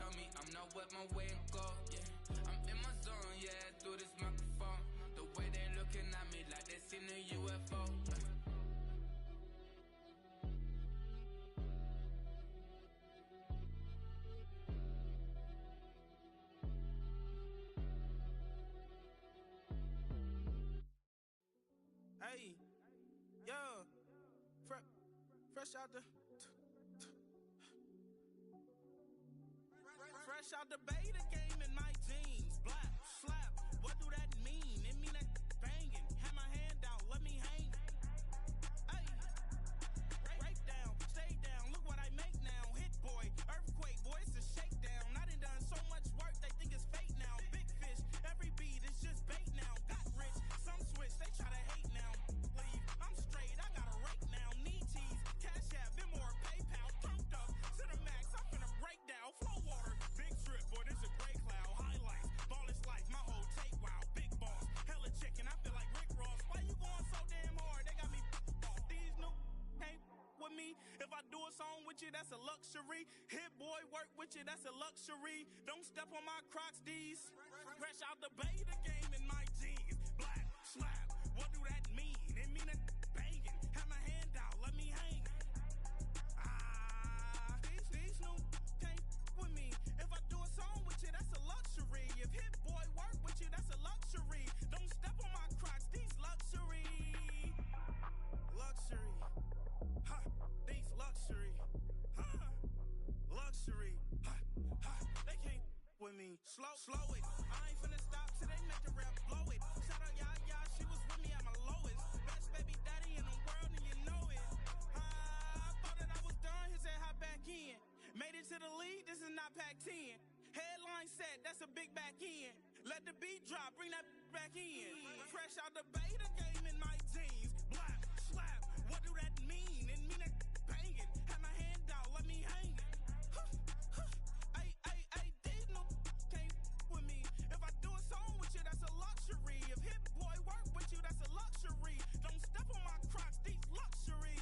tell me I'm not with my way and go, yeah. I'm in my zone, yeah, through this microphone. The way they looking at me like they seen a UFO. Hey, yo, fresh out the fresh out the beta game in my jeans. Black slap, what do that mean? It mean that banging. Have my hand out, let me hang. Hey, break down, stay down. Look what I make now. Hit boy, earthquake, boy, it's a shakedown. I done so much work, they think it's fake now. Big fish, every beat is just bait now. Got rich, some switch, they try to hate now. Leave, I'm straight, I got a rake now. Need cheese, cash app, Venmo or PayPal. Pumped up to the max, I'm finna break down. Flow water, big trip, boy, this a gray cloud. Highlights, ball is life, my whole tape, wow. Big boss, hella chicken, I feel like Rick Ross. Why you going so damn hard? They got me off. These new can't with me. If I do a song with you, that's a luxury. Hit boy, work with you, that's a luxury. Don't step on my Crocs, D's. Fresh out the beta game in my jeans. Black slap, what do that mean? It mean that banging. Have my hand out, let me hang. These new can't with me. If I do a song with you, that's a luxury. If Hit Boy work with you, that's a luxury. Don't step on my Crocs, these luxury. Luxury. Ha, these luxury. Ha, luxury. Ha, ha, they can't with me. Slow it. I ain't finna stop till they make the rap blow it. Shout out Yaya, she was with me at my lowest. Best baby daddy in the world and you know it. I thought that I was done, he said hop back in. Made it to the league, this is not Pac-10. Headline set, that's a big back end. Let the beat drop, bring that back in. Fresh out the beta game in my jeans. Black slap, what do that mean? It mean that banging. Have my hand out, let me hang it. Ay, these no can't with me. If I do a song with you, that's a luxury. If Hit Boy work with you, that's a luxury. Don't step on my Crocs, these luxury.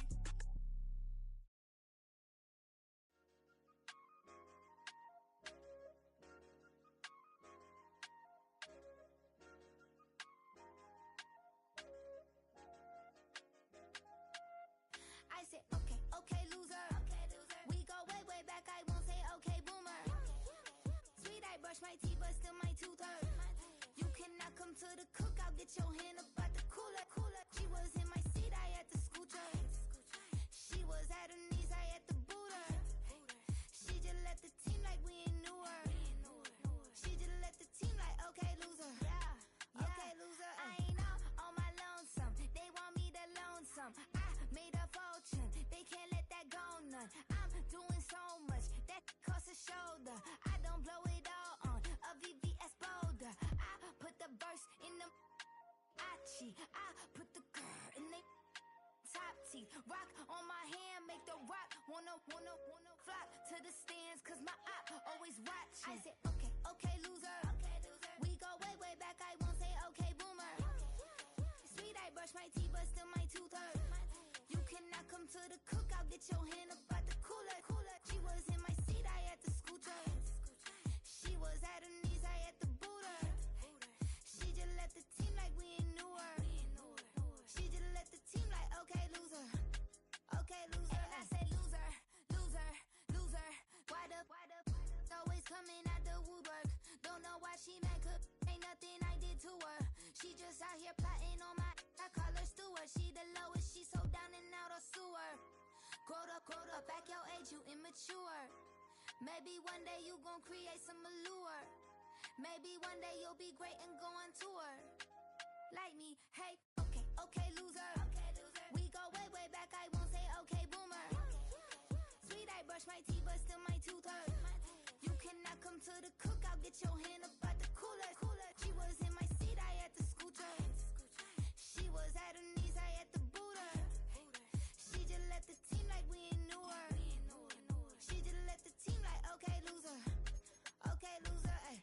I said, okay, loser. We go way back, I won't say okay, boomer. Sweet, I brush my teeth, but still my tooth hurt. You cannot come to the cookout, get your hand up at the cooler. She was in my seat, I had to scoot her. She was at her knees, I had to boot her. She just left the team like we ain't knew her. She just left the team like, okay, loser. Yeah, okay, loser. I ain't out on my lonesome. They want me to loan some. I made a fortune. They can't let that go none. I'm doing so much that costs a shoulder. I don't blow it all on a VVS boulder. I put the verse in the Achi. I put the girl in the top teeth. Rock on my hand, make the rock wanna flock to the stands, cause my op always watching. I said, okay, loser. We go way back, I won't say okay, boomer. Sweet, I brush my teeth, but still my tooth hurt. You cannot come to the cookout, get your hand up at the cooler. She was in my seat, I had to scoot her. She was at her knees, I had to boot her. She just left the team like we ain't knew her. She just left the team like, okay, loser. Okay, loser. And I say loser. Why the always coming out the woodwork? Don't know why she mad, cause ain't nothing I did to her. She just out here plotting on my, I call her Stewart. She the lowest, she so down and out of sewer. Growed up, back your age, you immature. Maybe one day you gon' create some allure. Maybe one day you'll be great and go on tour. Like me, hey, okay, loser. We go way back, I won't say okay, boomer. Sweet, I brush my teeth, but still my tooth hurt. You cannot come to the cookout, get your hand up at the cooler. She was in my seat, I had to scoot her. She was at her knees, I had to boot her. She just left the team like we ain't knew her. She just left the team like, okay, loser. Okay, loser, ay.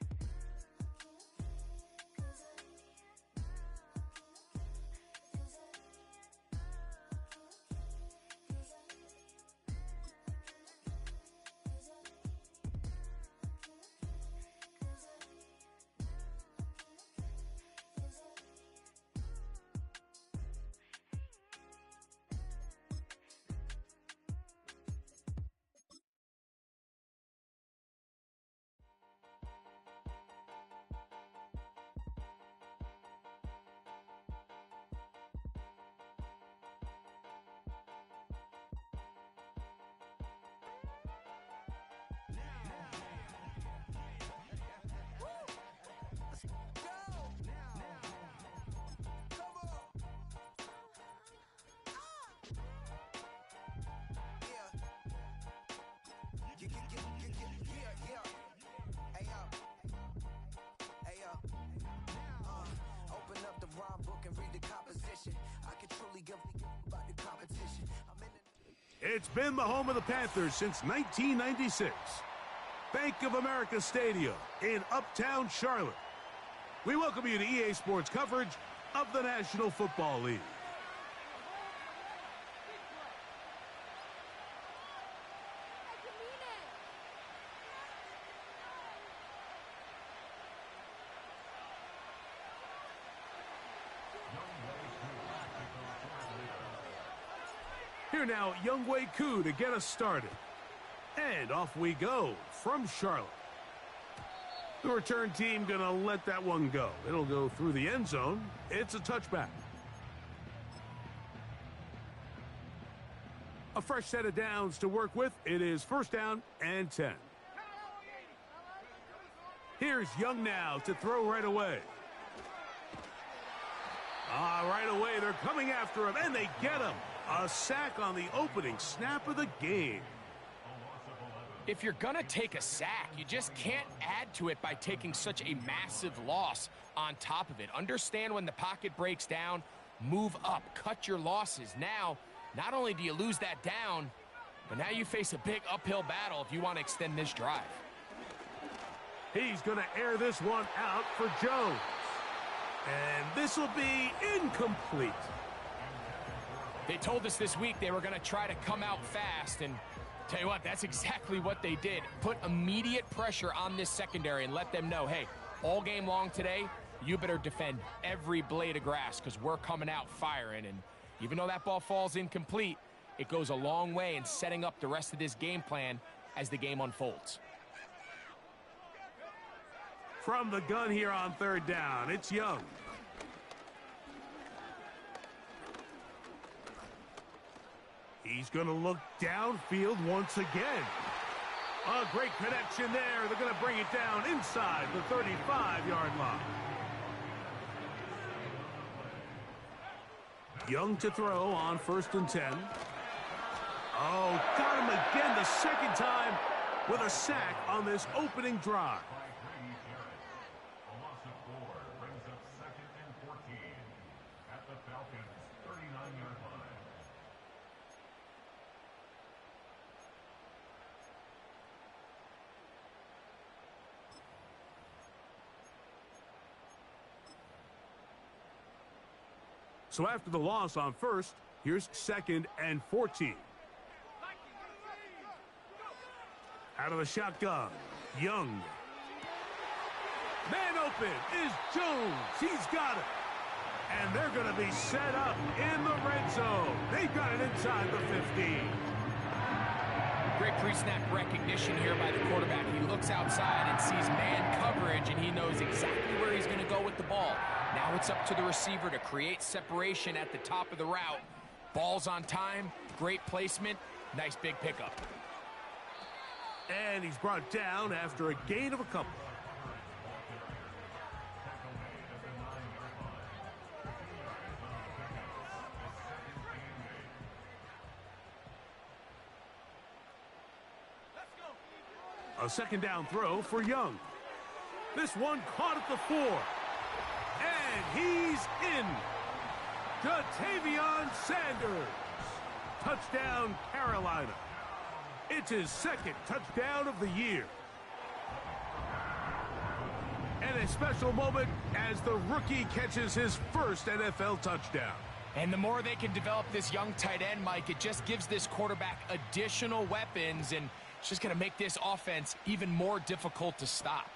It's been the home of the Panthers since 1996. Bank of America Stadium in Uptown Charlotte. We welcome you to EA Sports coverage of the National Football League. Here now, Younghoe Koo to get us started. And off we go from Charlotte. The return team going to let that one go. It'll go through the end zone. It's a touchback. A fresh set of downs to work with. It is first down and 10. Here's Young now to throw right away. Right away, they're coming after him, and they get him. A sack on the opening snap of the game. If you're going to take a sack, you just can't add to it by taking such a massive loss on top of it. Understand when the pocket breaks down, move up, cut your losses. Now, not only do you lose that down, but now you face a big uphill battle if you want to extend this drive. He's going to air this one out for Jones. And this will be incomplete. They told us this week they were going to try to come out fast, and tell you what, that's exactly what they did. Put immediate pressure on this secondary and let them know, hey, all game long today, you better defend every blade of grass because we're coming out firing. And even though that ball falls incomplete, it goes a long way in setting up the rest of this game plan as the game unfolds. From the gun here on third down, it's Young. He's going to look downfield once again. A great connection there. They're going to bring it down inside the 35-yard line. Young to throw on first and 10. Oh, got him again the second time with a sack on this opening drive. So after the loss on first, here's second and 14. Out of the shotgun, Young. Man open is Jones. He's got it. And they're going to be set up in the red zone. They've got it inside the 15. Great pre-snap recognition here by the quarterback. He looks outside and sees man coverage, and he knows exactly where he's going to go with the ball. Now it's up to the receiver to create separation at the top of the route. Ball's on time, great placement, nice big pickup. And he's brought down after a gain of a couple. A second down throw for Young. This one caught at the 4. And he's in. Ja'Tavion Sanders. Touchdown, Carolina. It's his second touchdown of the year. And a special moment as the rookie catches his first NFL touchdown. And the more they can develop this young tight end, Mike, it just gives this quarterback additional weapons, and it's just going to make this offense even more difficult to stop.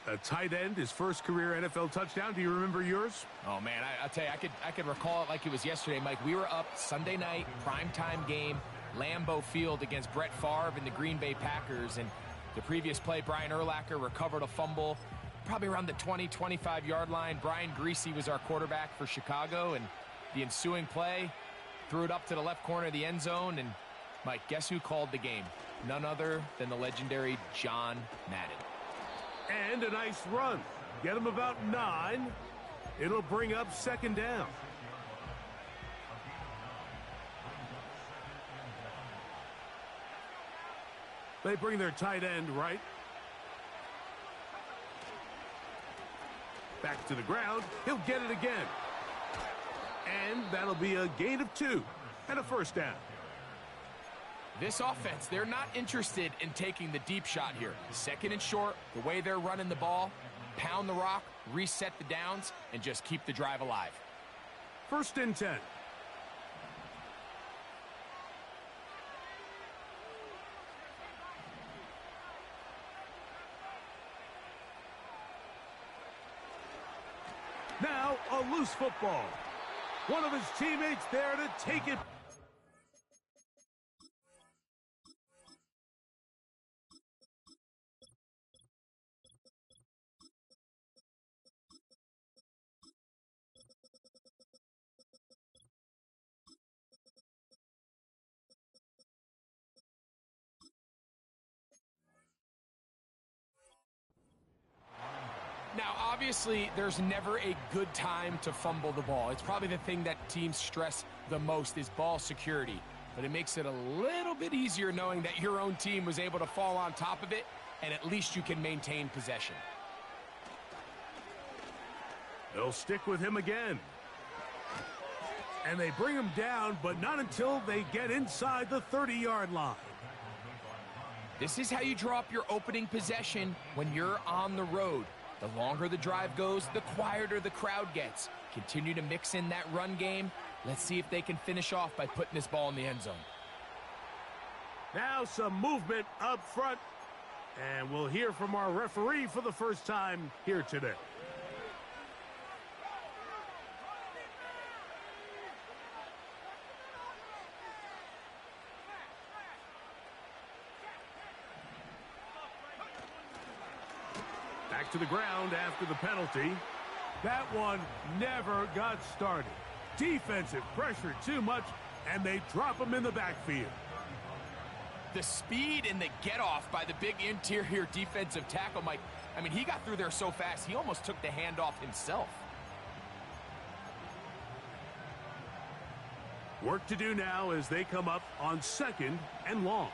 A tight end, his first career NFL touchdown. Do you remember yours? Oh, man, I'll tell you, I could recall it like it was yesterday, Mike. We were up Sunday night, primetime game, Lambeau Field against Brett Favre and the Green Bay Packers. And the previous play, Brian Urlacher recovered a fumble probably around the 20, 25-yard line. Brian Griese was our quarterback for Chicago, and the ensuing play threw it up to the left corner of the end zone. And, Mike, guess who called the game? None other than the legendary John Madden. And a nice run. Get him about 9. It'll bring up second down. They bring their tight end right. Back to the ground. He'll get it again. And that'll be a gain of 2 and a first down. This offense, they're not interested in taking the deep shot here. Second and short, the way they're running the ball, pound the rock, reset the downs, and just keep the drive alive. First and 10. Now a loose football. One of his teammates there to take it. Now, obviously, there's never a good time to fumble the ball. It's probably the thing that teams stress the most is ball security. But it makes it a little bit easier knowing that your own team was able to fall on top of it, and at least you can maintain possession. They'll stick with him again. And they bring him down, but not until they get inside the 30-yard line. This is how you draw up your opening possession when you're on the road. The longer the drive goes, the quieter the crowd gets. Continue to mix in that run game. Let's see if they can finish off by putting this ball in the end zone. Now some movement up front. And we'll hear from our referee for the first time here today. Back to the ground after the penalty. That one never got started. Defensive pressure too much, and they drop him in the backfield. The speed and the get-off by the big interior defensive tackle, Mike. I mean, he got through there so fast, he almost took the handoff himself. Work to do now as they come up on 2nd and long.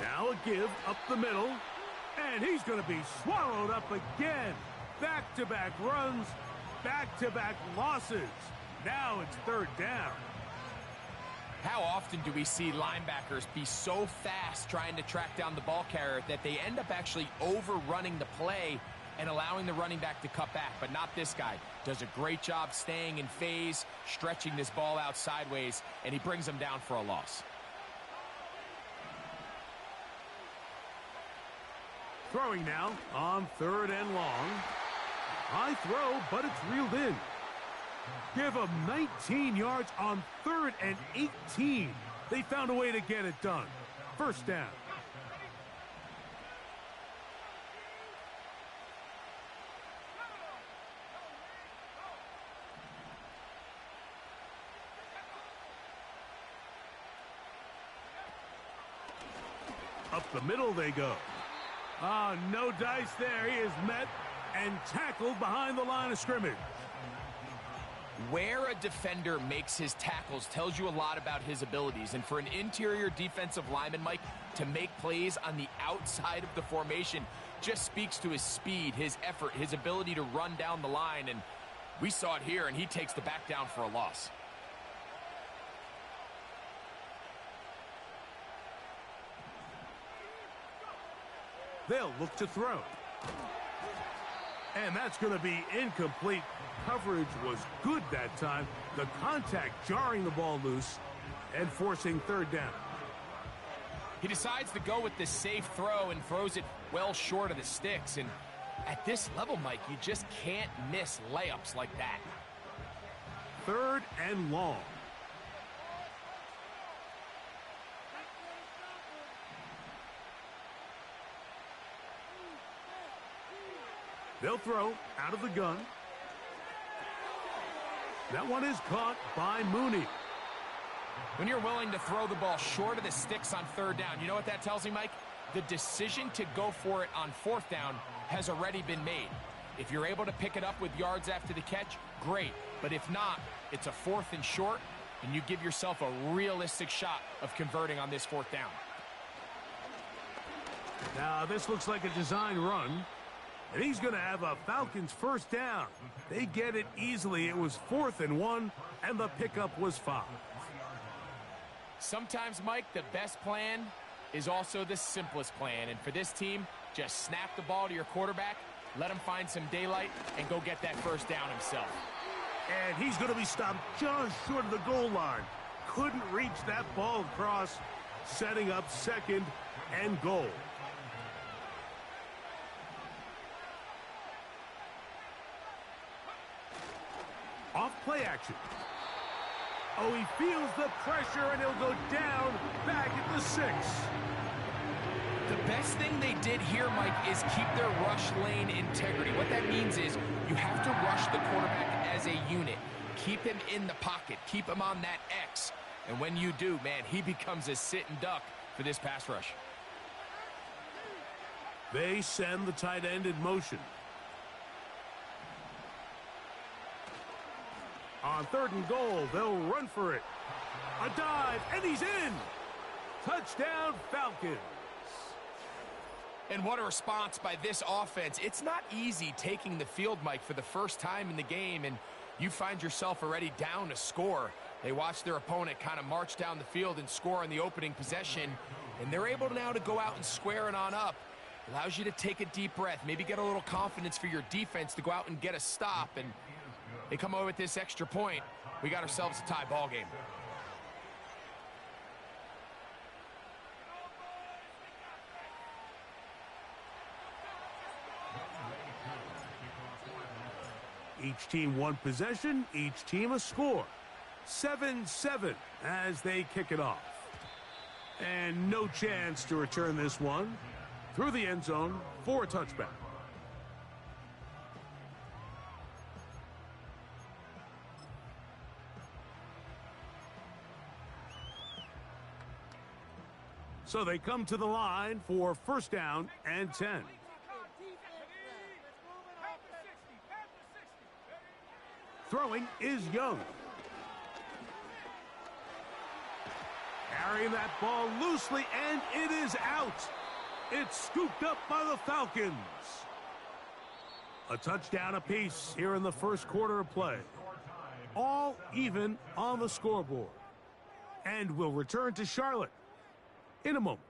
Now a give up the middle, and he's going to be swallowed up again. Back-to-back runs, back-to-back losses. Now it's 3rd down. How often do we see linebackers be so fast trying to track down the ball carrier that they end up actually overrunning the play and allowing the running back to cut back? But not this guy. Does a great job staying in phase, stretching this ball out sideways, and he brings them down for a loss. Throwing now on 3rd and long. High throw, but it's reeled in. Give them 19 yards on 3rd and 18. They found a way to get it done. First down. Up the middle they go. Oh, no dice there. He is met and tackled behind the line of scrimmage. Where a defender makes his tackles tells you a lot about his abilities. And for an interior defensive lineman, Mike, to make plays on the outside of the formation just speaks to his speed, his effort, his ability to run down the line. And we saw it here, and he takes the back down for a loss. They'll look to throw. And that's going to be incomplete. Coverage was good that time. The contact jarring the ball loose and forcing 3rd down. He decides to go with the safe throw and throws it well short of the sticks. And at this level, Mike, you just can't miss layups like that. 3rd and long. They'll throw out of the gun. That one is caught by Mooney. When you're willing to throw the ball short of the sticks on 3rd down, you know what that tells me, Mike? The decision to go for it on 4th down has already been made. If you're able to pick it up with yards after the catch, great. But if not, it's a 4th and short, and you give yourself a realistic shot of converting on this 4th down. Now, this looks like a design run. And he's going to have a Falcons first down. They get it easily. It was 4th and 1, and the pickup was 5. Sometimes, Mike, the best plan is also the simplest plan. And for this team, just snap the ball to your quarterback, let him find some daylight, and go get that first down himself. And he's going to be stopped just short of the goal line. Couldn't reach that ball across, setting up 2nd and goal. Off play action. Oh, he feels the pressure, and he'll go down back at the 6. The best thing they did here, Mike, is keep their rush lane integrity. What that means is you have to rush the quarterback as a unit. Keep him in the pocket. Keep him on that X. And when you do, man, he becomes a sit and duck for this pass rush. They send the tight end in motion. On 3rd and goal, they'll run for it. A dive, and he's in. Touchdown, Falcons. And what a response by this offense. It's not easy taking the field, Mike, for the first time in the game, and you find yourself already down a score. They watch their opponent kind of march down the field and score in the opening possession, and they're able now to go out and square it on up. Allows you to take a deep breath, maybe get a little confidence for your defense to go out and get a stop, and they come away with this extra point. We got ourselves a tie ball game. Each team one possession, each team a score. 7-7 as they kick it off. And no chance to return this one through the end zone for a touchback. So they come to the line for first down and 10. Throwing is Young. Carrying that ball loosely, and it is out. It's scooped up by the Falcons. A touchdown apiece here in the first quarter of play. All even on the scoreboard. And we'll return to Charlotte in a moment.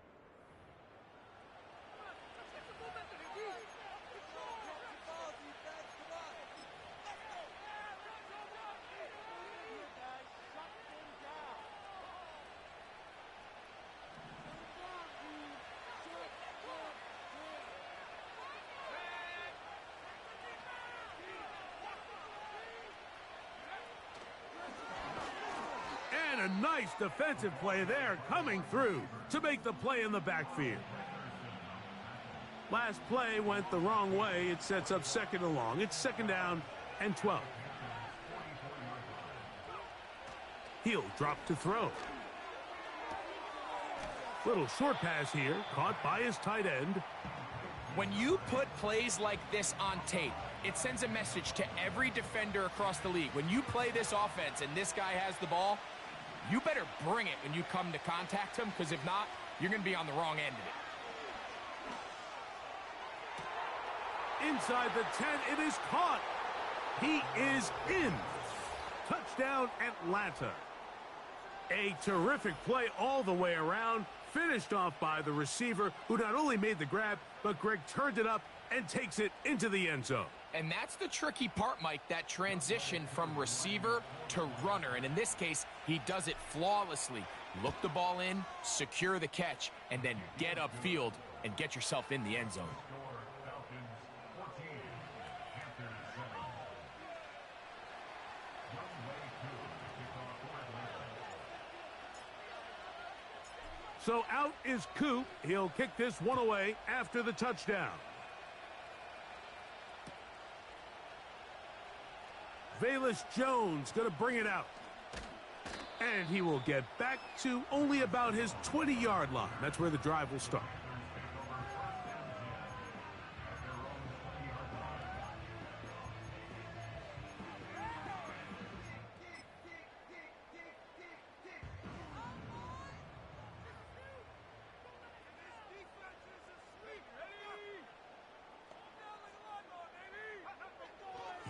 A nice defensive play there coming through to make the play in the backfield. Last play went the wrong way. It sets up 2nd and long. It's 2nd down and 12. He'll drop to throw. Little short pass here, caught by his tight end. When you put plays like this on tape, it sends a message to every defender across the league. When you play this offense and this guy has the ball, you better bring it when you come to contact him, because if not, you're going to be on the wrong end of it. Inside the 10, it is caught. He is in. Touchdown, Atlanta. A terrific play all the way around, finished off by the receiver, who not only made the grab, but Greg turned it up and takes it into the end zone. And that's the tricky part, Mike, that transition from receiver to runner. And in this case, he does it flawlessly. Look the ball in, secure the catch, and then get upfield and get yourself in the end zone. So out is Coop. He'll kick this one away after the touchdown. Velus Jones going to bring it out. And he will get back to only about his 20-yard line. That's where the drive will start.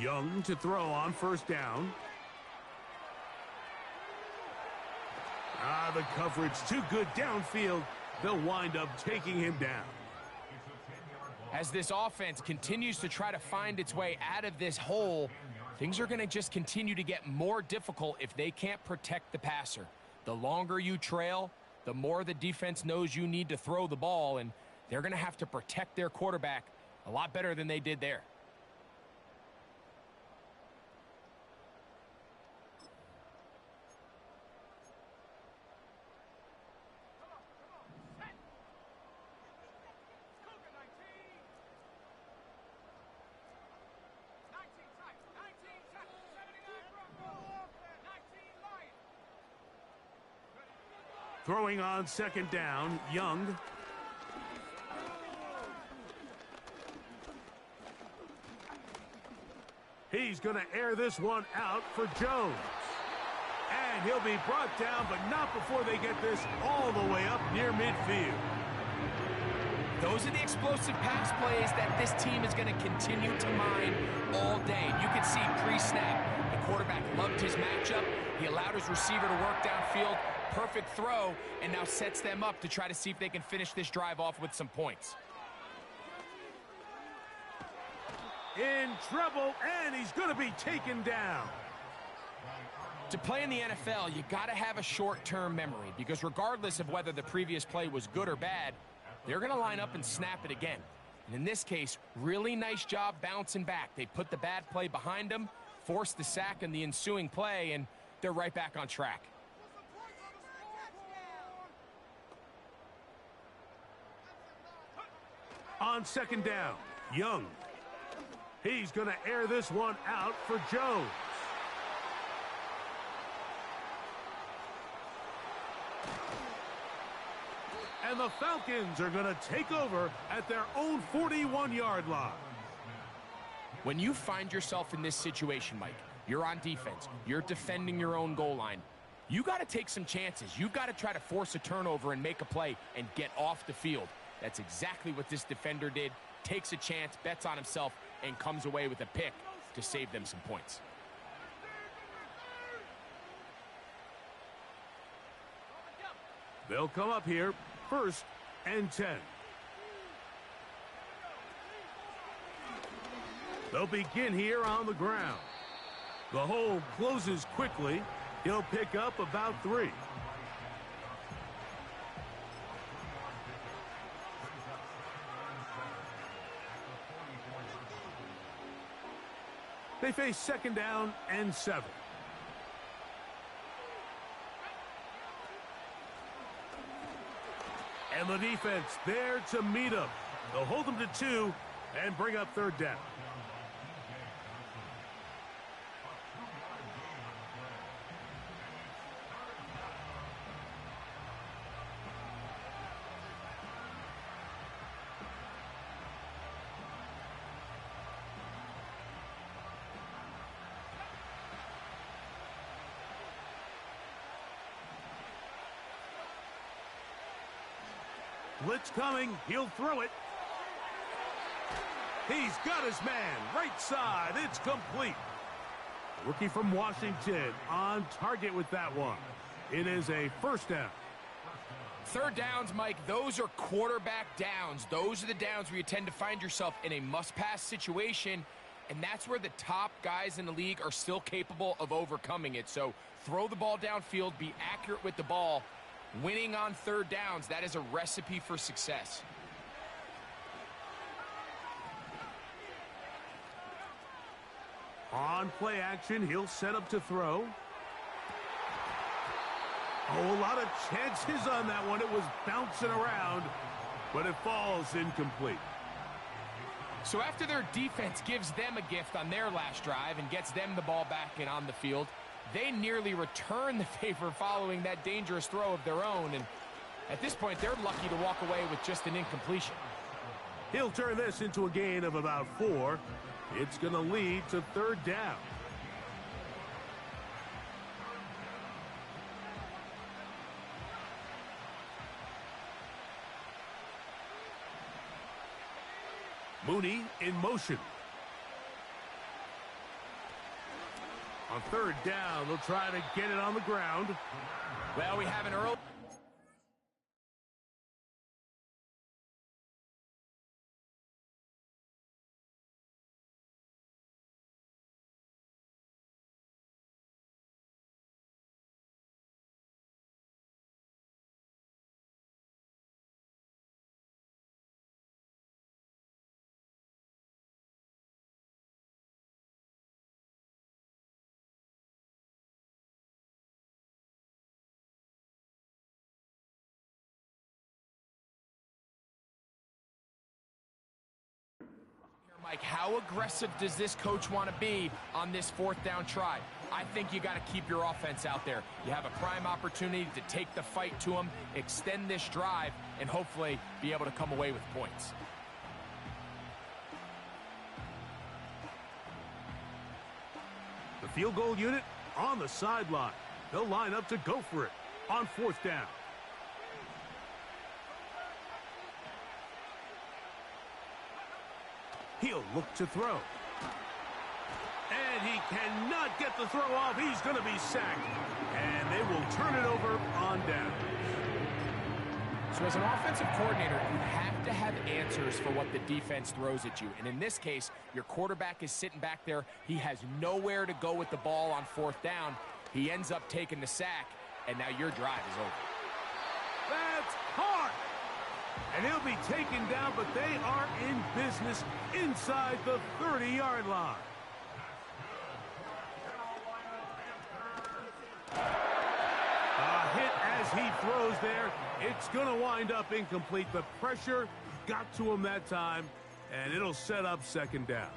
Young to throw on first down. The coverage too good downfield. They'll wind up taking him down. As this offense continues to try to find its way out of this hole, things are going to just continue to get more difficult if they can't protect the passer. The longer you trail, the more the defense knows you need to throw the ball, and they're going to have to protect their quarterback a lot better than they did there. Throwing on second down, Young. He's going to air this one out for Jones. And he'll be brought down, but not before they get this all the way up near midfield. Those are the explosive pass plays that this team is going to continue to mine all day. You can see pre-snap, the quarterback loved his matchup. He allowed his receiver to work downfield. Perfect throw, and now sets them up to try to see if they can finish this drive off with some points. In trouble, and he's going to be taken down. To play in the NFL, you got to have a short-term memory, because regardless of whether the previous play was good or bad, they're going to line up and snap it again. And in this case, really nice job bouncing back. They put the bad play behind them, forced the sack in the ensuing play, and they're right back on track. On second down, Young. He's going to air this one out for Jones. And the Falcons are going to take over at their own 41-yard line. When you find yourself in this situation, Mike, you're on defense, you're defending your own goal line, you got to take some chances. You've got to try to force a turnover and make a play and get off the field. That's exactly what this defender did. Takes a chance, bets on himself, and comes away with a pick to save them some points. They'll come up here, 1st and 10. They'll begin here on the ground. The hole closes quickly. He'll pick up about 3. They face second down and 7. And the defense there to meet them. They'll hold them to 2 and bring up 3rd down. Blitz coming. He'll throw it. He's got his man. Right side. It's complete. Rookie from Washington on target with that one. It is a 1st down. 3rd downs, Mike, those are quarterback downs. Those are the downs where you tend to find yourself in a must-pass situation, and that's where the top guys in the league are still capable of overcoming it. So throw the ball downfield, be accurate with the ball. Winning on 3rd downs, that is a recipe for success. On play action, he'll set up to throw. Oh, a lot of chances on that one. It was bouncing around, but it falls incomplete. So after their defense gives them a gift on their last drive and gets them the ball back and on the field, they nearly return the favor following that dangerous throw of their own. And at this point, they're lucky to walk away with just an incompletion. He'll turn this into a gain of about 4. It's going to lead to 3rd down. Mooney in motion. On third down, they'll try to get it on the ground. Well, we have an early... Mike, how aggressive does this coach want to be on this fourth down try? I think you got to keep your offense out there. You have a prime opportunity to take the fight to them, extend this drive, and hopefully be able to come away with points. The field goal unit on the sideline. They'll line up to go for it on fourth down. He'll look to throw. And he cannot get the throw off. He's going to be sacked. And they will turn it over on down. So as an offensive coordinator, you have to have answers for what the defense throws at you. And in this case, your quarterback is sitting back there. He has nowhere to go with the ball on fourth down. He ends up taking the sack, and now your drive is over. That's hard. And he'll be taken down, but they are in business inside the 30-yard line. A hit as he throws there. It's going to wind up incomplete. The pressure got to him that time, and it'll set up second down.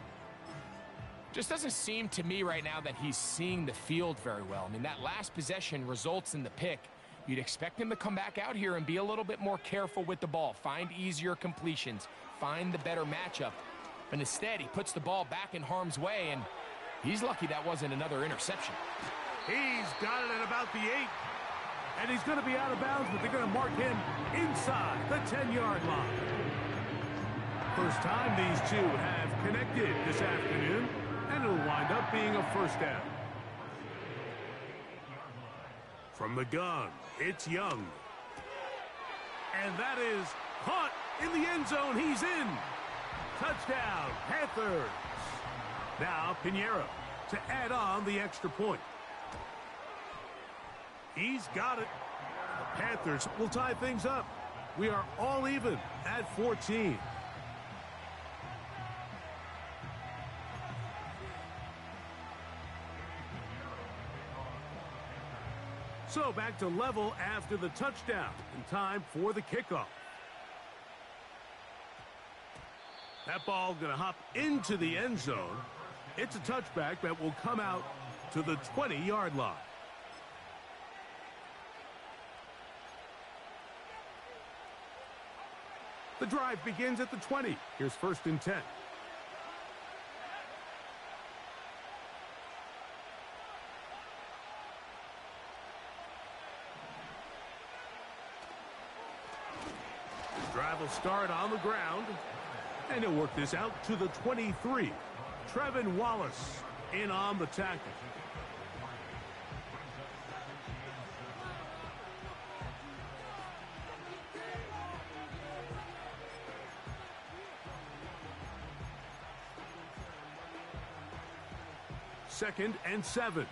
Just doesn't seem to me right now that he's seeing the field very well. I mean, that last possession results in the pick. You'd expect him to come back out here and be a little bit more careful with the ball, find easier completions, find the better matchup. But instead, he puts the ball back in harm's way, and he's lucky that wasn't another interception. He's got it at about the 8. And he's going to be out of bounds, but they're going to mark him inside the 10-yard line. First time these two have connected this afternoon, and it'll wind up being a first down. From the gun, it's Young. And that is caught in the end zone. He's in. Touchdown, Panthers. Now Pinheiro to add on the extra point. He's got it. The Panthers will tie things up. We are all even at 14. So back to level after the touchdown, and time for the kickoff. That ball going to hop into the end zone. It's a touchback that will come out to the 20-yard line. The drive begins at the 20. Here's first and 10. Drive will start on the ground, and he'll work this out to the 23. Trevin Wallace in on the tackle. Second and 7.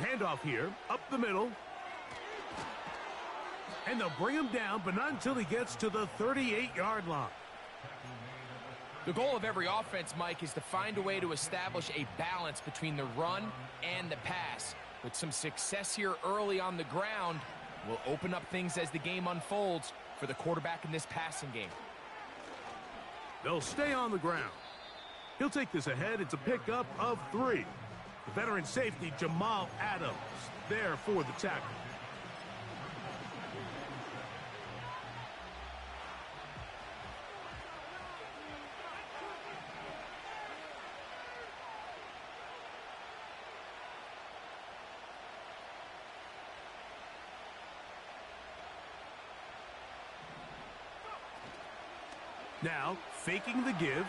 Handoff here, up the middle. And they'll bring him down, but not until he gets to the 38-yard line. The goal of every offense, Mike, is to find a way to establish a balance between the run and the pass. With some success here early on the ground, will open up things as the game unfolds for the quarterback in this passing game. They'll stay on the ground. He'll take this ahead. It's a pickup of 3. The veteran safety, Jamal Adams, there for the tackle. Now, faking the give.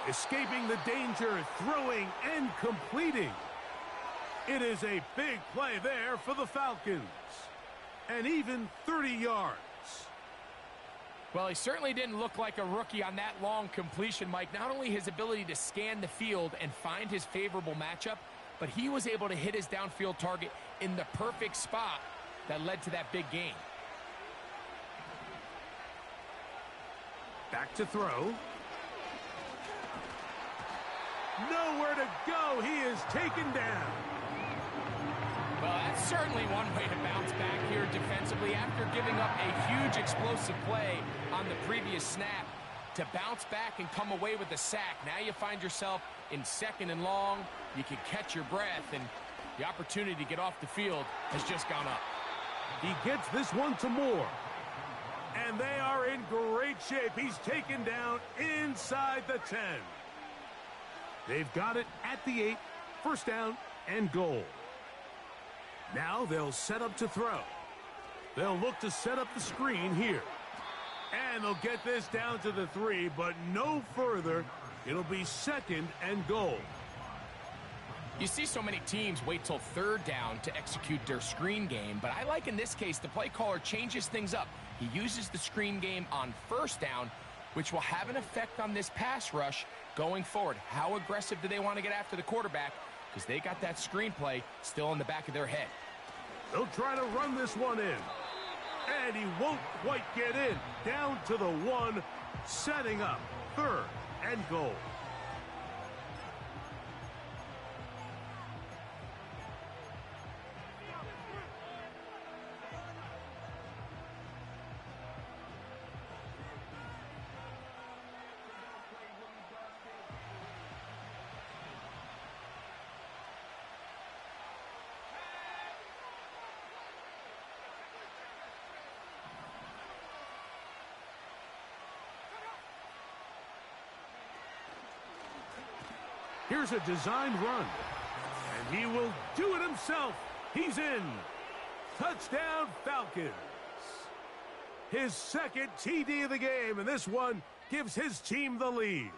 Escaping the danger, throwing and completing. It is a big play there for the Falcons. And even 30 yards. Well, he certainly didn't look like a rookie on that long completion, Mike. Not only his ability to scan the field and find his favorable matchup, but he was able to hit his downfield target in the perfect spot that led to that big gain. Back to throw. Nowhere to go. He is taken down. Well, that's certainly one way to bounce back here defensively after giving up a huge explosive play on the previous snap. To bounce back and come away with a sack. Now you find yourself in 2nd and long. You can catch your breath, and the opportunity to get off the field has just gone up. He gets this one to Moore. And they are in great shape. He's taken down inside the 10. They've got it at the 8. First down and goal. Now they'll set up to throw. They'll look to set up the screen here. And they'll get this down to the 3, but no further. It'll be 2nd and goal. You see so many teams wait till 3rd down to execute their screen game, but I like in this case the play caller changes things up. He uses the screen game on 1st down, which will have an effect on this pass rush going forward. How aggressive do they want to get after the quarterback? Because they got that screen play still in the back of their head. They'll try to run this one in. And he won't quite get in. Down to the 1, setting up 3rd and goal. Here's a designed run. And he will do it himself. He's in. Touchdown, Falcons. His 2nd TD of the game, and this one gives his team the lead.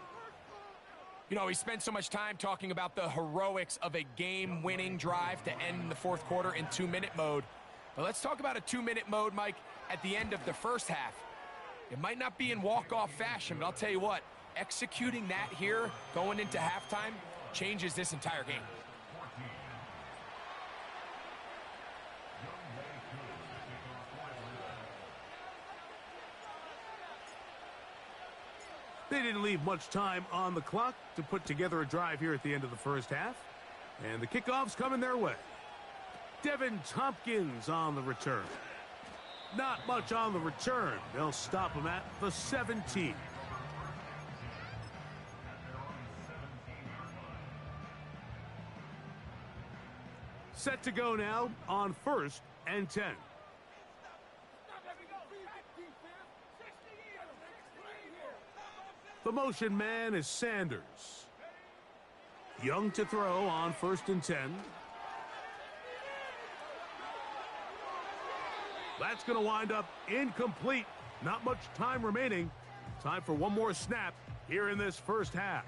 You know, we spent so much time talking about the heroics of a game-winning drive to end the 4th quarter in 2-minute mode. But let's talk about a 2-minute mode, Mike, at the end of the 1st half. It might not be in walk-off fashion, but I'll tell you what, executing that here going into halftime changes this entire game. They didn't leave much time on the clock to put together a drive here at the end of the 1st half. And the kickoff's coming their way. Devin Tompkins on the return. Not much on the return. They'll stop him at the 17. Set to go now on 1st and 10. The motion man is Sanders. Young to throw on 1st and 10. That's going to wind up incomplete. Not much time remaining. Time for one more snap here in this 1st half.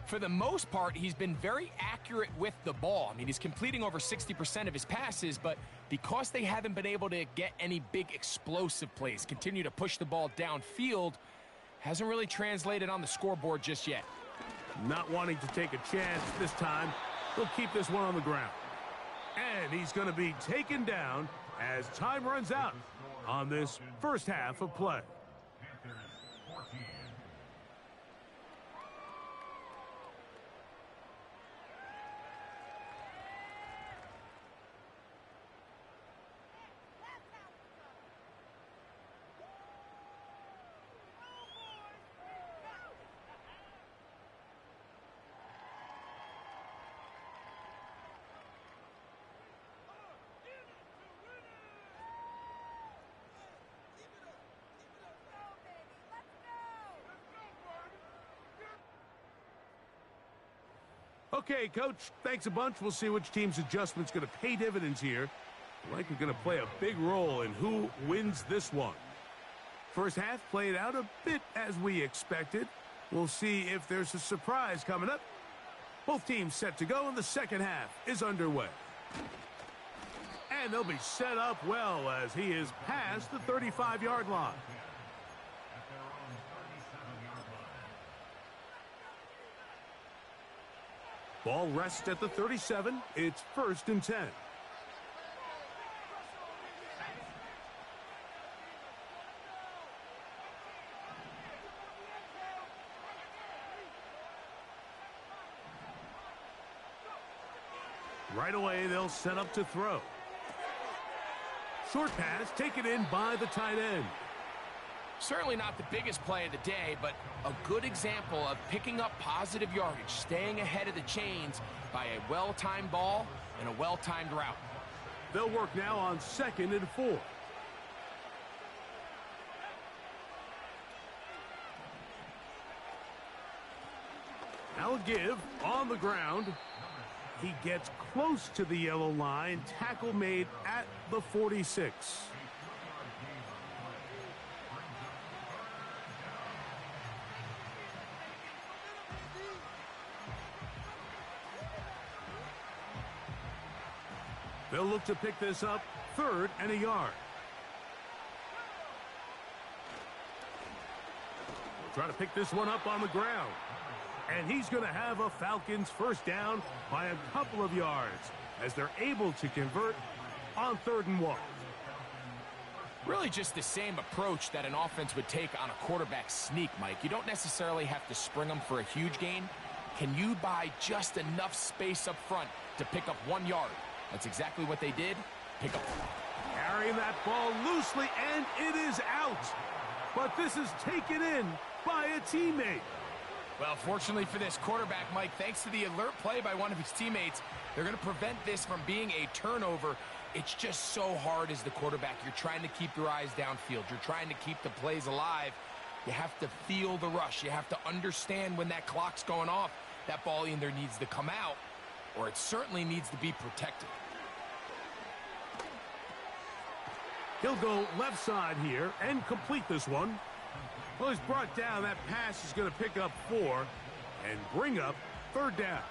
For the most part, he's been very accurate with the ball. I mean, he's completing over 60% of his passes, but because they haven't been able to get any big explosive plays, continue to push the ball downfield, hasn't really translated on the scoreboard just yet. Not wanting to take a chance this time, he'll keep this one on the ground. And he's going to be taken down as time runs out on this 1st half of play. Okay, Coach, thanks a bunch. We'll see which team's adjustment's going to pay dividends here likely going to play a big role in who wins this one. First half played out a bit as we expected. We'll see if there's a surprise coming up. Both teams set to go, and the second half is underway. And they'll be set up well as he is past the 35-yard line. Ball rests at the 37. It's 1st and 10. Right away, they'll set up to throw. Short pass taken in by the tight end. Certainly not the biggest play of the day, but a good example of picking up positive yardage, staying ahead of the chains by a well-timed ball and a well-timed route. They'll work now on 2nd and 4. Now a give on the ground. He gets close to the yellow line. Tackle made at the 46. They'll look to pick this up 3rd and a yard. Try to pick this one up on the ground. And he's going to have a Falcons first down by a couple of yards as they're able to convert on 3rd and 1. Really just the same approach that an offense would take on a quarterback sneak, Mike. You don't necessarily have to spring them for a huge gain. Can you buy just enough space up front to pick up 1 yard? That's exactly what they did. Pick up. Carrying that ball loosely, and it is out. But this is taken in by a teammate. Well, fortunately for this quarterback, Mike, thanks to the alert play by one of his teammates, they're going to prevent this from being a turnover. It's just so hard as the quarterback. You're trying to keep your eyes downfield. You're trying to keep the plays alive. You have to feel the rush. You have to understand when that clock's going off. That ball either needs to come out, or it certainly needs to be protected. He'll go left side here and complete this one. Well, he's brought down. That pass is going to pick up 4 and bring up 3rd down.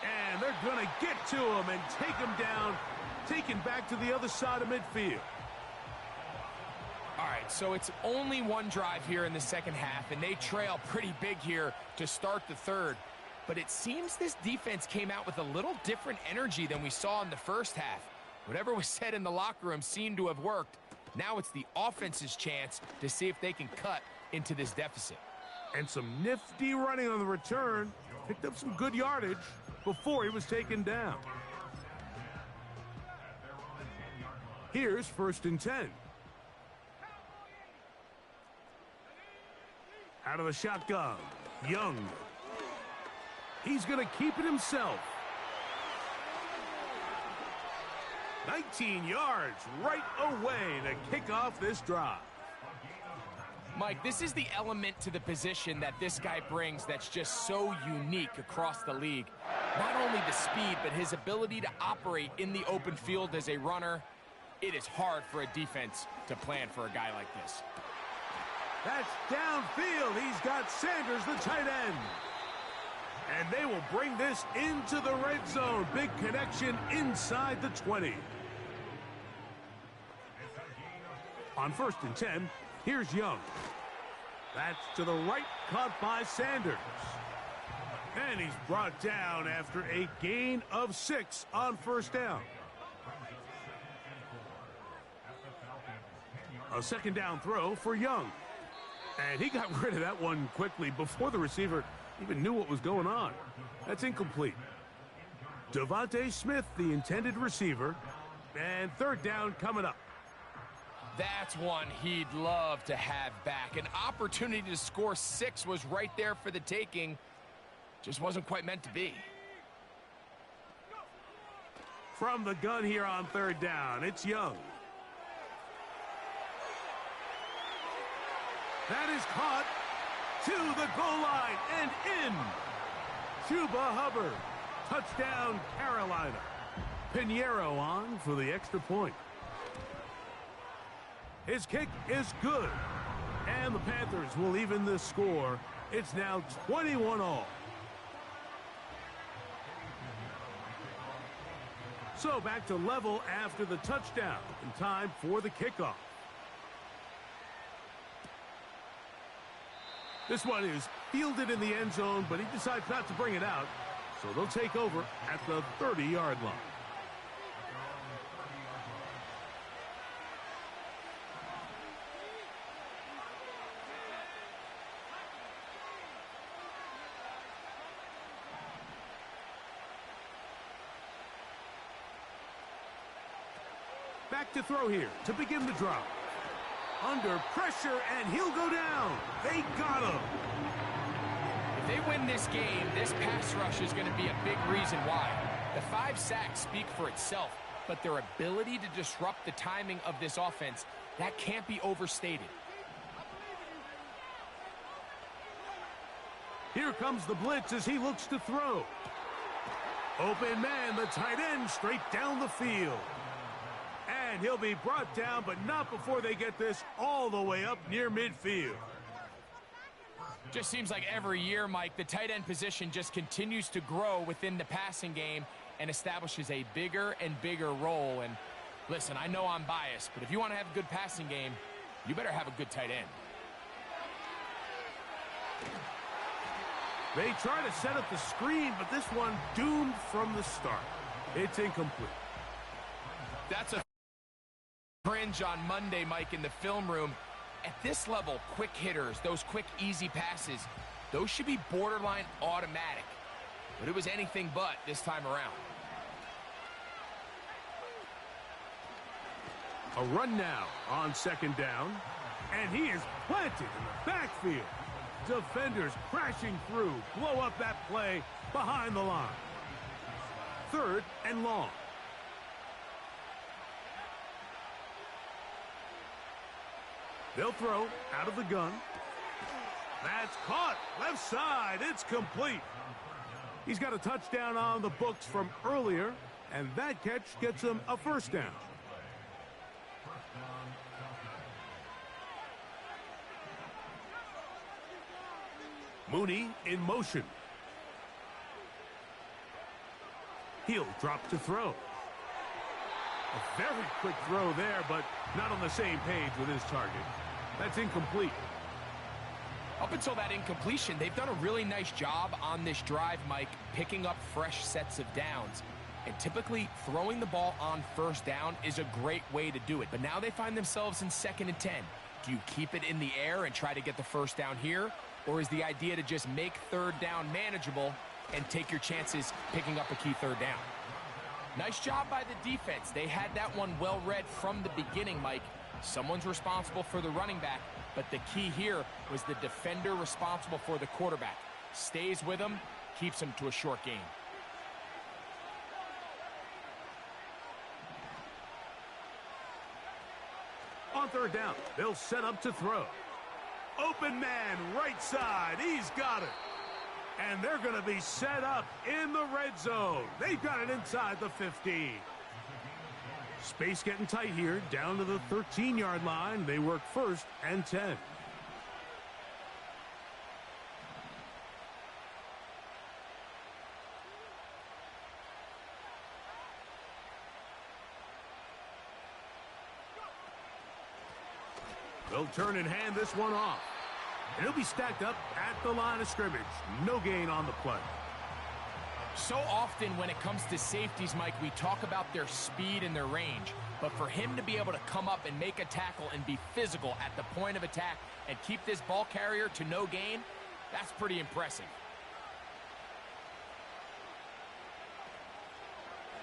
And they're going to get to him and take him down. Taken back to the other side of midfield. All right, so it's only one drive here in the second half, and they trail pretty big here to start the third. But it seems this defense came out with a little different energy than we saw in the first half. Whatever was said in the locker room seemed to have worked. Now it's the offense's chance to see if they can cut into this deficit. And some nifty running on the return. Picked up some good yardage before he was taken down. Here's 1st and 10. Out of the shotgun, Young. He's going to keep it himself. 19 yards right away to kick off this drive. Mike, this is the element to the position that this guy brings that's just so unique across the league. Not only the speed, but his ability to operate in the open field as a runner. It is hard for a defense to plan for a guy like this. That's downfield. He's got Sanders, the tight end. And they will bring this into the red zone. Big connection inside the 20. On 1st and 10, here's Young. That's to the right, caught by Sanders. And he's brought down after a gain of 6 on 1st down. A 2nd down throw for Young. And he got rid of that one quickly before the receiver even knew what was going on. That's incomplete. Devontae Smith, the intended receiver. And 3rd down coming up. That's one he'd love to have back. An opportunity to score 6 was right there for the taking. Just wasn't quite meant to be. From the gun here on third down, it's Young. That is caught to the goal line and in. Chuba Hubbard, touchdown Carolina. Pinheiro on for the extra point. His kick is good. And the Panthers will even this score. It's now 21-all. So back to level after the touchdown. In time for the kickoff. This one is fielded in the end zone, but he decides not to bring it out. So they'll take over at the 30-yard line. Back to throw here to begin the drive. Under pressure, and he'll go down. They got him. If they win this game, this pass rush is going to be a big reason why. The 5 sacks speak for itself, but their ability to disrupt the timing of this offense, that can't be overstated. Here comes the blitz as he looks to throw. Open man, the tight end, straight down the field. And he'll be brought down, but not before they get this all the way up near midfield. Just seems like every year, Mike, the tight end position just continues to grow within the passing game and establishes a bigger and bigger role. And listen, I know I'm biased, but if you want to have a good passing game, you better have a good tight end. They try to set up the screen, but this one doomed from the start. It's incomplete. That's a cringe on Monday, Mike, in the film room. At this level, quick hitters, those quick, easy passes, those should be borderline automatic. But it was anything but this time around. A run now on second down, and he is planted in the backfield. Defenders crashing through, blow up that play behind the line. 3rd and long. They'll throw out of the gun. That's caught. Left side. It's complete. He's got a touchdown on the books from earlier, and that catch gets him a first down. Mooney in motion. He'll drop to throw. A very quick throw there, but not on the same page with his target. That's incomplete. Up until that incompletion, they've done a really nice job on this drive, Mike, picking up fresh sets of downs. And typically, throwing the ball on first down is a great way to do it. But now they find themselves in 2nd and 10. Do you keep it in the air and try to get the first down here? Or is the idea to just make 3rd down manageable and take your chances picking up a key 3rd down? Nice job by the defense. They had that one well read from the beginning, Mike. Someone's responsible for the running back, but the key here was the defender responsible for the quarterback. Stays with him, keeps him to a short gain. On 3rd down, they'll set up to throw. Open man, right side. He's got it. And they're going to be set up in the red zone. They've got it inside the 15. Space getting tight here, down to the 13-yard line. They work 1st and 10. They'll turn and hand this one off. And he'll be stacked up at the line of scrimmage. No gain on the play. So often when it comes to safeties, Mike, we talk about their speed and their range. But for him to be able to come up and make a tackle and be physical at the point of attack and keep this ball carrier to no gain, that's pretty impressive.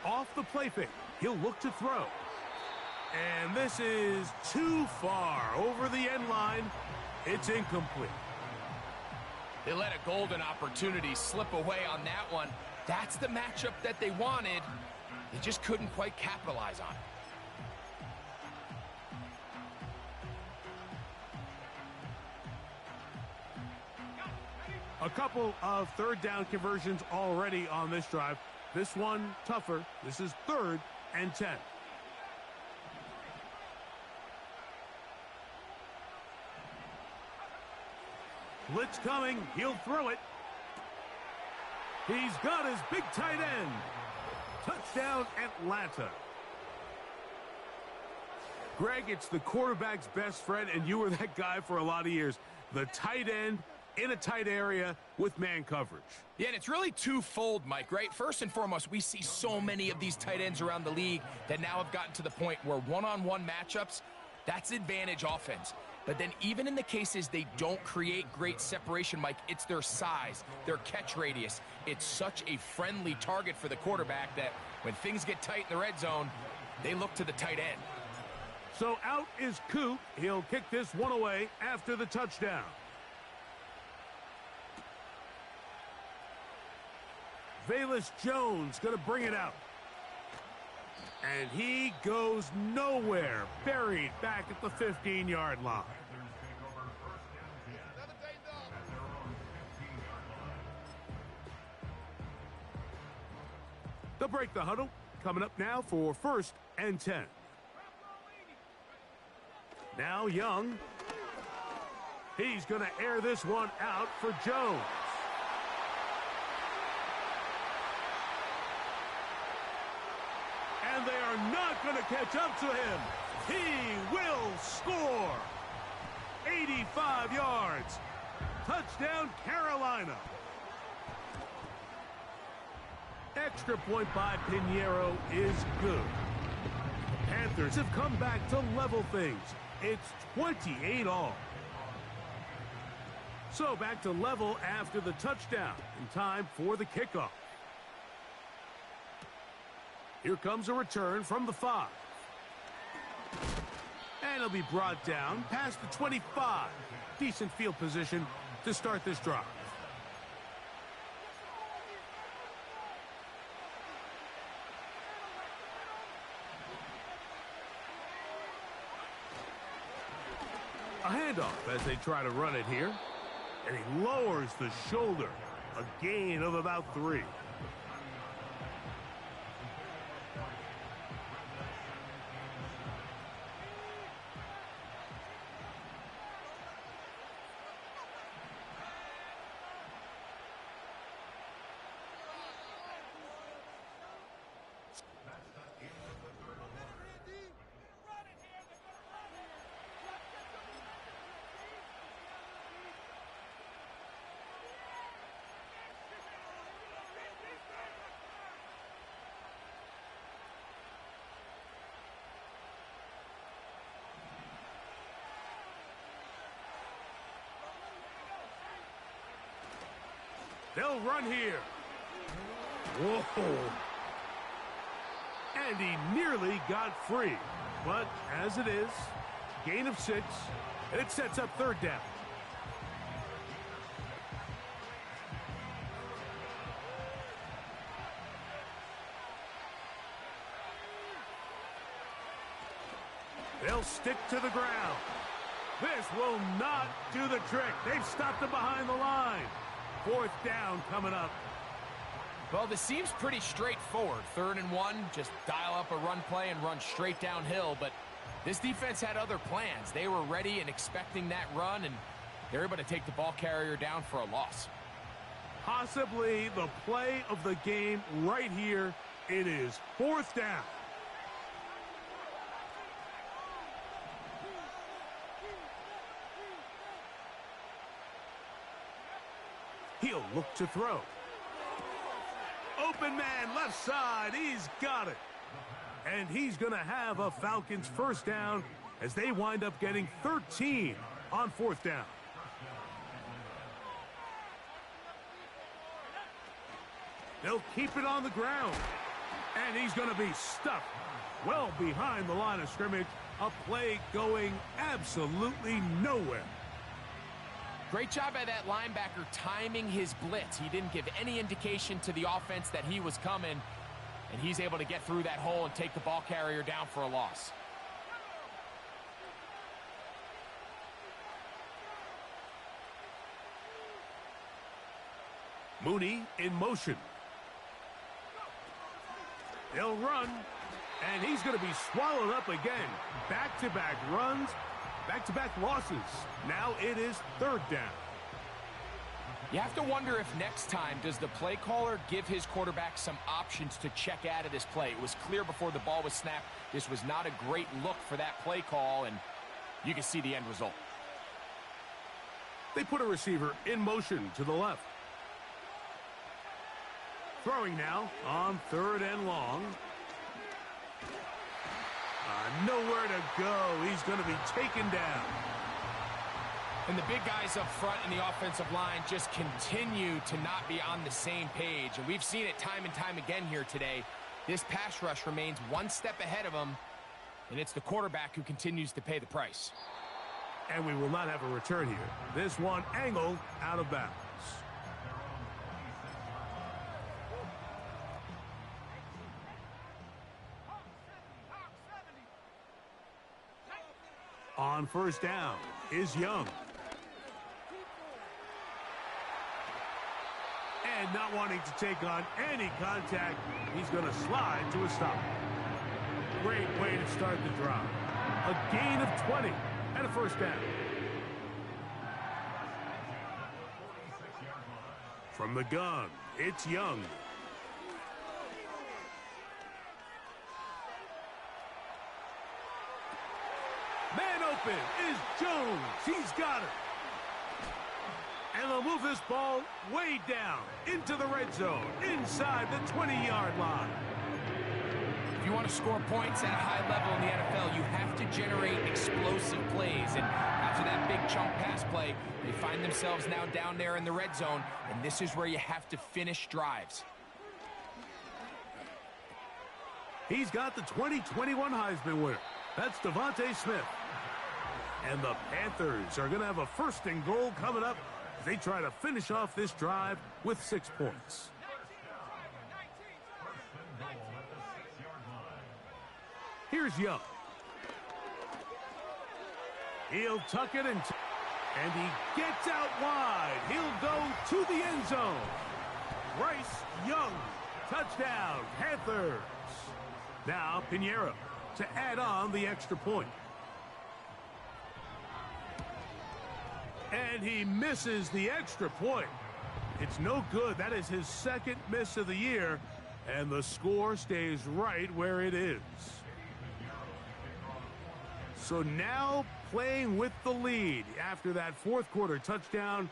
Off the play fake, he'll look to throw. And this is too far over the end line. It's incomplete. They let a golden opportunity slip away on that one. That's the matchup that they wanted. They just couldn't quite capitalize on it. A couple of third down conversions already on this drive. This one tougher. This is 3rd and 10. Blitz coming. He'll throw it. He's got his big tight end. Touchdown, Atlanta. Greg, it's the quarterback's best friend, and you were that guy for a lot of years. The tight end in a tight area with man coverage. Yeah, and it's really twofold, Mike, right? First and foremost, we see so many of these tight ends around the league that now have gotten to the point where one-on-one matchups, that's advantage offense. But then even in the cases they don't create great separation, Mike, it's their size, their catch radius. It's such a friendly target for the quarterback that when things get tight in the red zone, they look to the tight end. So out is Coop. He'll kick this one away after the touchdown. Velus Jones going to bring it out. And he goes nowhere. Buried back at the 15-yard line. They'll break the huddle. Coming up now for 1st and 10. Now Young. He's going to air this one out for Jones. And they are not going to catch up to him. He will score. 85 yards. Touchdown, Carolina. Extra point by Pinheiro is good. Panthers have come back to level things. It's 28 all. So back to level after the touchdown. In time for the kickoff. Here comes a return from the 5. And he'll be brought down past the 25. Decent field position to start this drive. A handoff as they try to run it here. And he lowers the shoulder. A gain of about 3. They'll run here. Whoa. And he nearly got free. But as it is, gain of 6, and it sets up 3rd down. They'll stick to the ground. This will not do the trick. They've stopped him behind the line. 4th down coming up. Well, this seems pretty straightforward. 3rd and 1, just dial up a run play and run straight downhill. But this defense had other plans. They were ready and expecting that run, and they're able to take the ball carrier down for a loss. Possibly the play of the game right here. It is 4th down. He'll look to throw. Open man, left side. He's got it. And he's going to have a Falcons 1st down as they wind up getting 13 on 4th down. They'll keep it on the ground. And he's going to be stuck well behind the line of scrimmage. A play going absolutely nowhere. Great job by that linebacker timing his blitz. He didn't give any indication to the offense that he was coming, and he's able to get through that hole and take the ball carrier down for a loss. Mooney in motion. He'll run, and he's going to be swallowed up again. Back-to-back runs, back-to-back losses. Now it is third down. You have to wonder if next time does the play caller give his quarterback some options to check out of this play. It was clear before the ball was snapped this was not a great look for that play call, and you can see the end result. They put a receiver in motion to the left. Throwing now on third and long. Nowhere to go. He's going to be taken down. And the big guys up front in the offensive line just continue to not be on the same page. And we've seen it time and time again here today. This pass rush remains one step ahead of them, and it's the quarterback who continues to pay the price. And we will not have a return here. This one angled out of bounds. On first down is Young. And not wanting to take on any contact, he's going to slide to a stop. Great way to start the drive. A gain of 20 and a first down. From the gun, it's Young. Man open is Jones. He's got it. And they'll move this ball way down into the red zone, inside the 20-yard line. If you want to score points at a high level in the NFL, you have to generate explosive plays. And after that big chunk pass play, they find themselves now down there in the red zone, and this is where you have to finish drives. He's got the 2021 Heisman winner. That's Devontae Smith. And the Panthers are going to have a first and goal coming up as they try to finish off this drive with 6 points. Here's Young. He'll tuck it and he gets out wide. He'll go to the end zone. Bryce Young, touchdown, Panthers. Now Pinheiro to add on the extra point. And he misses the extra point. It's no good. That is his second miss of the year, and the score stays right where it is. So now playing with the lead after that fourth quarter touchdown,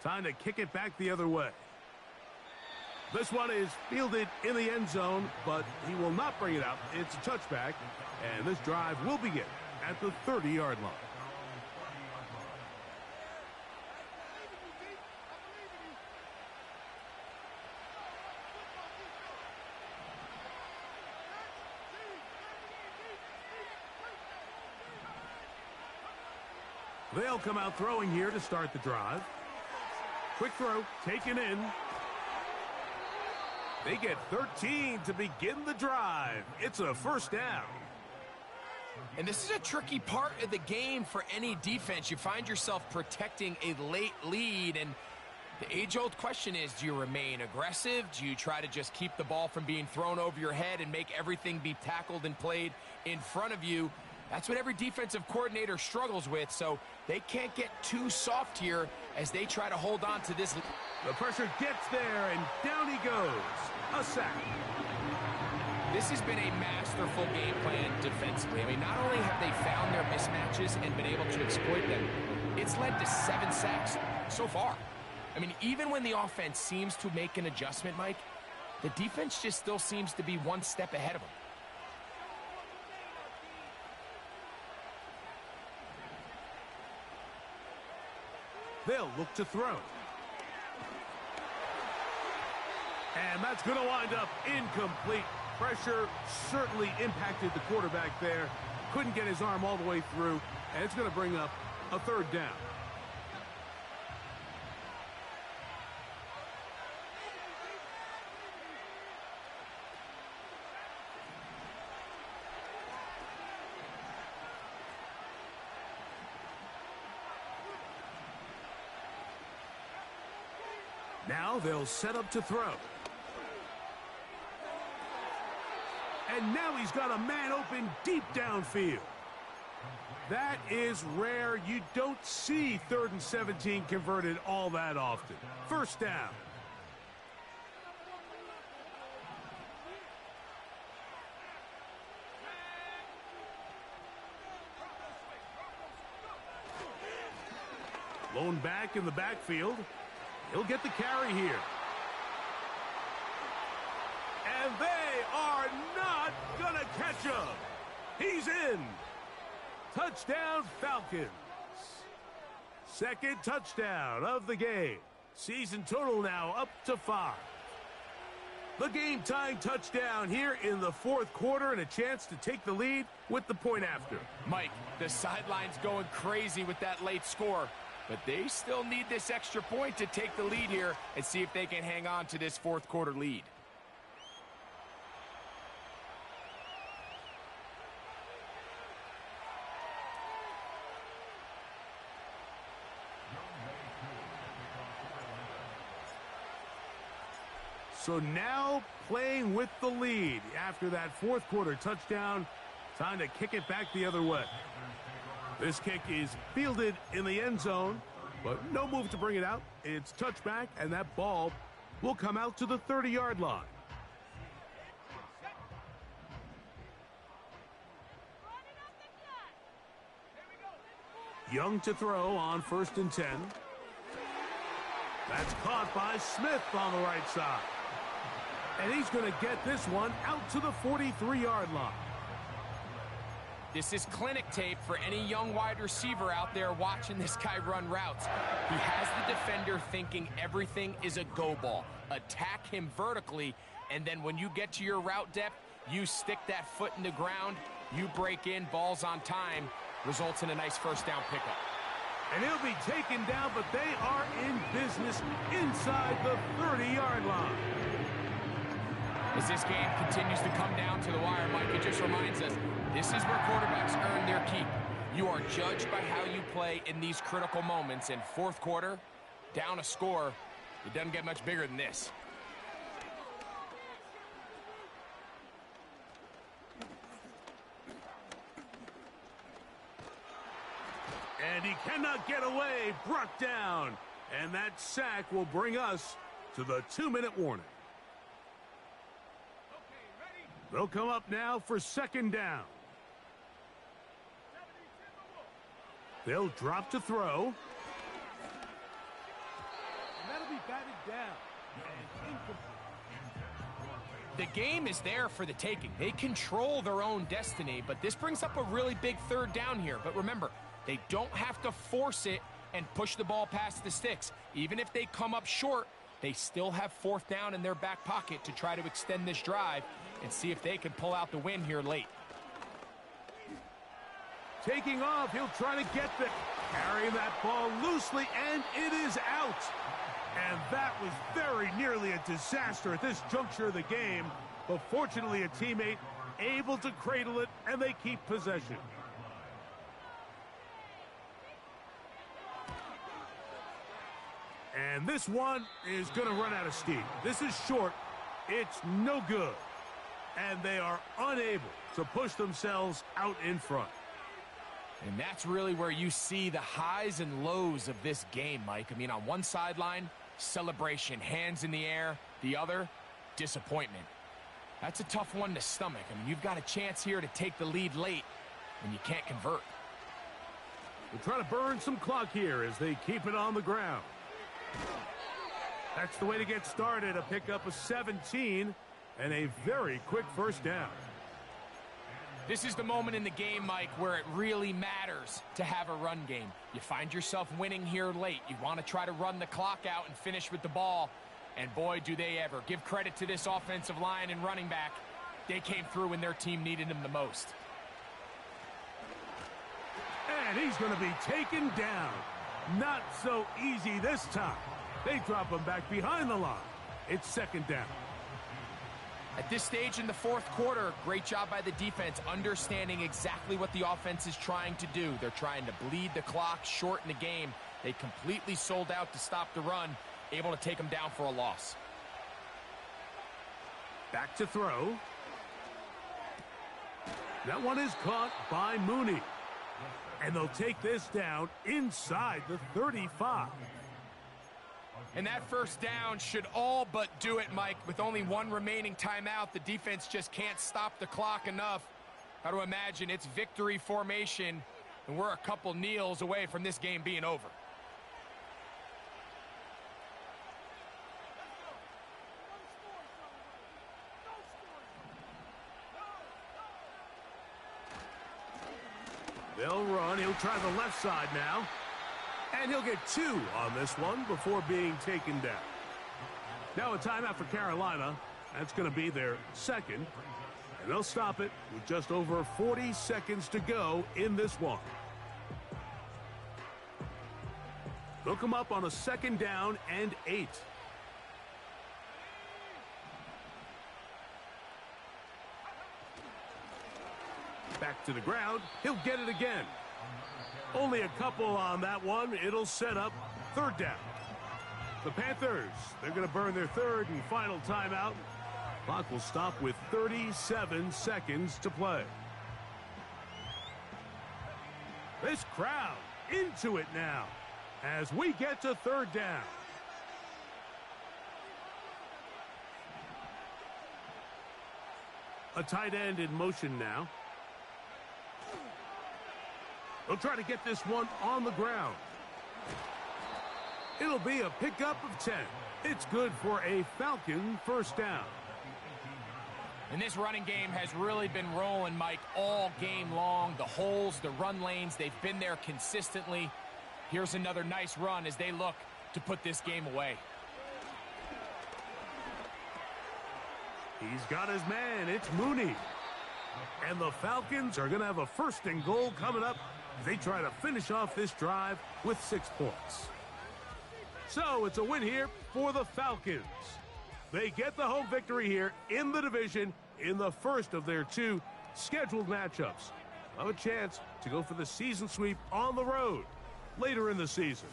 time to kick it back the other way. This one is fielded in the end zone, but he will not bring it up. It's a touchback, and this drive will begin at the 30-yard line. They'll come out throwing here to start the drive. Quick throw, taken in. They get 13 to begin the drive. It's a first down. And this is a tricky part of the game for any defense. You find yourself protecting a late lead, and the age-old question is, do you remain aggressive? Do you try to just keep the ball from being thrown over your head and make everything be tackled and played in front of you? That's what every defensive coordinator struggles with, so they can't get too soft here as they try to hold on to this. The pressure gets there, and down he goes. A sack. This has been a masterful game plan defensively. I mean, not only have they found their mismatches and been able to exploit them, it's led to 7 sacks so far. I mean, even when the offense seems to make an adjustment, Mike, the defense just still seems to be one step ahead of them. They'll look to throw. And that's going to wind up incomplete. Pressure certainly impacted the quarterback there. Couldn't get his arm all the way through, and it's going to bring up a third down. Now they'll set up to throw. And now he's got a man open deep downfield. That is rare. You don't see 3rd and 17 converted all that often. First down. Lone back in the backfield. He'll get the carry here. And they are not going to catch him. He's in. Touchdown, Falcons. Second touchdown of the game. Season total now up to 5. The game-tying touchdown here in the 4th quarter and a chance to take the lead with the point after. Mike, the sideline's going crazy with that late score, but they still need this extra point to take the lead here and see if they can hang on to this 4th quarter lead. So now playing with the lead after that 4th quarter touchdown. Time to kick it back the other way. This kick is fielded in the end zone, but no move to bring it out. It's touchback, and that ball will come out to the 30-yard line. Young to throw on 1st and 10. That's caught by Smith on the right side. And he's going to get this one out to the 43-yard line. This is clinic tape for any young wide receiver out there watching this guy run routes. He has the defender thinking everything is a go ball. Attack him vertically, and then when you get to your route depth, you stick that foot in the ground, you break in, balls on time, results in a nice first down pickup. And he'll be taken down, but they are in business inside the 30-yard line. As this game continues to come down to the wire, Mike, it just reminds us, this is where quarterbacks earn their keep. You are judged by how you play in these critical moments. In 4th quarter, down a score, it doesn't get much bigger than this. And he cannot get away, brought down. And that sack will bring us to the 2-minute warning. They'll come up now for 2nd down. They'll drop to throw. And that'll be batted down. And incomplete. The game is there for the taking. They control their own destiny, but this brings up a really big 3rd down here. But remember, they don't have to force it and push the ball past the sticks. Even if they come up short, they still have 4th down in their back pocket to try to extend this drive and see if they can pull out the win here late. Taking off, he'll try to get the carrying that ball loosely, and it is out. And that was very nearly a disaster at this juncture of the game, but fortunately a teammate able to cradle it, and they keep possession. And this one is going to run out of steam. This is short. It's no good. And they are unable to push themselves out in front. And that's really where you see the highs and lows of this game, Mike. I mean, on one sideline, celebration, hands in the air. The other, disappointment. That's a tough one to stomach. I mean, you've got a chance here to take the lead late, and you can't convert. We're trying to burn some clock here as they keep it on the ground. That's the way to get started. A pickup of 17 and a very quick first down. This is the moment in the game, Mike, where it really matters to have a run game. You find yourself winning here late. You want to try to run the clock out and finish with the ball. And boy, do they ever. Give credit to this offensive line and running back. They came through when their team needed them the most. And he's going to be taken down. Not so easy this time. They drop him back behind the line. It's 2nd down. At this stage in the 4th quarter, great job by the defense, understanding exactly what the offense is trying to do. They're trying to bleed the clock, shorten the game. They completely sold out to stop the run, able to take them down for a loss. Back to throw. That one is caught by Mooney. And they'll take this down inside the 35. And that first down should all but do it, Mike. With only one remaining timeout, the defense just can't stop the clock enough. Got to imagine it's victory formation, and we're a couple kneels away from this game being over. They'll run. He'll try the left side now. And he'll get 2 on this one before being taken down. Now a timeout for Carolina. That's going to be their second. And they'll stop it with just over 40 seconds to go in this one. They'll come up on a 2nd down and 8. Back to the ground. He'll get it again. Only a couple on that one. It'll set up 3rd down. The Panthers, they're going to burn their 3rd and final timeout. Clock will stop with 37 seconds to play. This crowd into it now as we get to 3rd down. A tight end in motion now. They'll try to get this one on the ground. It'll be a pickup of 10. It's good for a Falcon 1st down. And this running game has really been rolling, Mike, all game long. The holes, the run lanes, they've been there consistently. Here's another nice run as they look to put this game away. He's got his man. It's Mooney. And the Falcons are going to have a 1st and goal coming up. They try to finish off this drive with 6 points. So it's a win here for the Falcons. They get the home victory here in the division in the first of their 2 scheduled matchups. Have a chance to go for the season sweep on the road later in the season.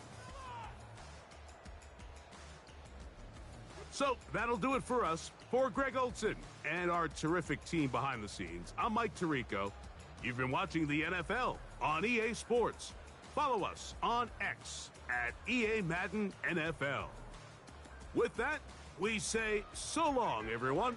So that'll do it for us. For Greg Olson and our terrific team behind the scenes, I'm Mike Tirico. You've been watching the NFL on EA Sports. Follow us on X at EA Madden NFL. With that, we say so long, everyone.